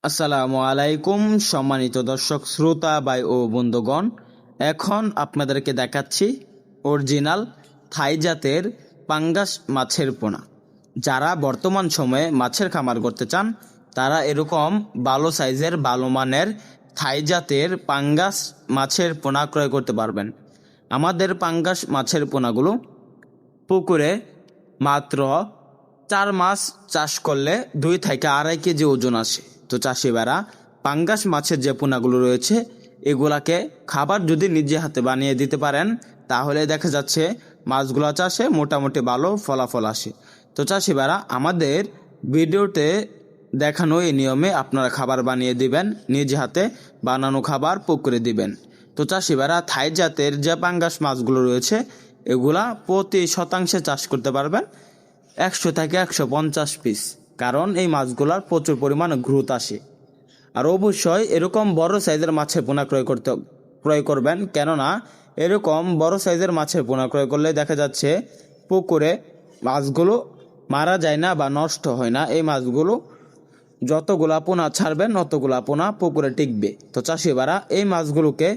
আসসালামু আলাইকুম সম্মানিত দর্শক শ্রোতা ভাই ও বন্ধুগণ, এখন আপনাদেরকে দেখাচ্ছি অরিজিনাল থাই জাতের পাঙ্গাস মাছের পোনা। যারা বর্তমান সময়ে মাছের খামার করতে চান তারা এরকম ভালো সাইজের ভালো মানের থাই জাতের পাঙ্গাস মাছের পোনা ক্রয় করতে পারবেন। আমাদের পাঙ্গাস মাছের পোনাগুলো পুকুরে মাত্র 4 মাস চাষ করলে 2 থেকে 2.5 কেজি ওজন আসে। তো চাষিবারা পাঙ্গাস মাছের যে পোনাগুলো রয়েছে এগুলাকে খাবার যদি নিজে হাতে বানিয়ে দিতে পারেন তাহলে দেখা যাচ্ছে মাছগুলো চাষে মোটামুটি ভালো ফলাফল আসে। তো চাষিবারা আমাদের ভিডিওতে দেখানো এই নিয়মে আপনারা খাবার বানিয়ে দিবেন, নিজে হাতে বানানো খাবার পুকুরে দিবেন। তো চাষিবারা থাই জাতের যে পাঙ্গাস মাছগুলো রয়েছে এগুলা প্রতি শতাংশে চাষ করতে পারবেন 100 থেকে 150 পিস, কারণ এই মাছগুলার প্রচুর পরিমাণে গ্রোথ আসে। আর অবশ্যই এরকম বড় সাইজের মাছের পোনা ক্রয় করবেন, কেননা এরকম বড় সাইজের মাছের পোনা ক্রয় করলে দেখা যাচ্ছে পুকুরে মাছগুলো মারা যায় না বা নষ্ট হয় না। এই মাছগুলো যতগুলা পোনা ছাড়বেন অতগুলা পোনা পুকুরে টিকবে। তো চাষিবারা এই মাছগুলোকে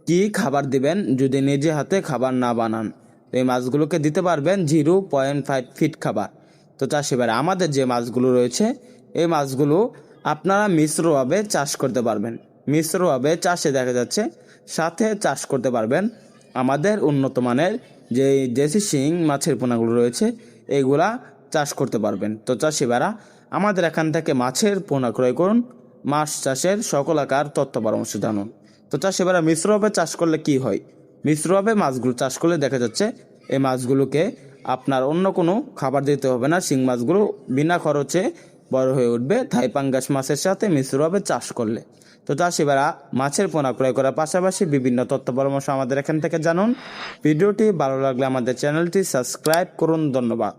কি খাবার দিবেন যদি নিজে হাতে খাবার না বানান? এই মাছগুলোকে দিতে পারবেন 0.5 ফিট খাবার। তো চাষিবারা আমাদের যে মাছগুলো রয়েছে এই মাছগুলো আপনারা মিশ্রভাবে চাষ করতে পারবেন। মিশ্রভাবে চাষে দেখা যাচ্ছে সাথে চাষ করতে পারবেন আমাদের উন্নত মানের যে দেশি শিং মাছের পোনাগুলো রয়েছে এইগুলা চাষ করতে পারবেন। তো চাষিবারা আমাদের এখান থেকে মাছের পোনা ক্রয় করুন, মাছ চাষের সকল আকার তথ্য পরামর্শ জানুন। তো চাষিবারা মিশ্রভাবে চাষ করলে কি হয়? মিশ্রভাবে মাছগুলো চাষ করলে দেখা যাচ্ছে এই মাছগুলোকে আপনার অন্য কোনো খাবার দিতে হবে না। শিং মাছগুলো বিনা খরচে বড় হয়ে উঠবে থাই পাঙ্গাস মাছের সাথে মিশ্রভাবে চাষ করলে। তো চাষিবারা মাছের পোনা ক্রয় করার পাশাপাশি বিভিন্ন তথ্য পরামর্শ আমাদের এখান থেকে জানুন। ভিডিওটি ভালো লাগলে আমাদের চ্যানেলটি সাবস্ক্রাইব করুন। ধন্যবাদ।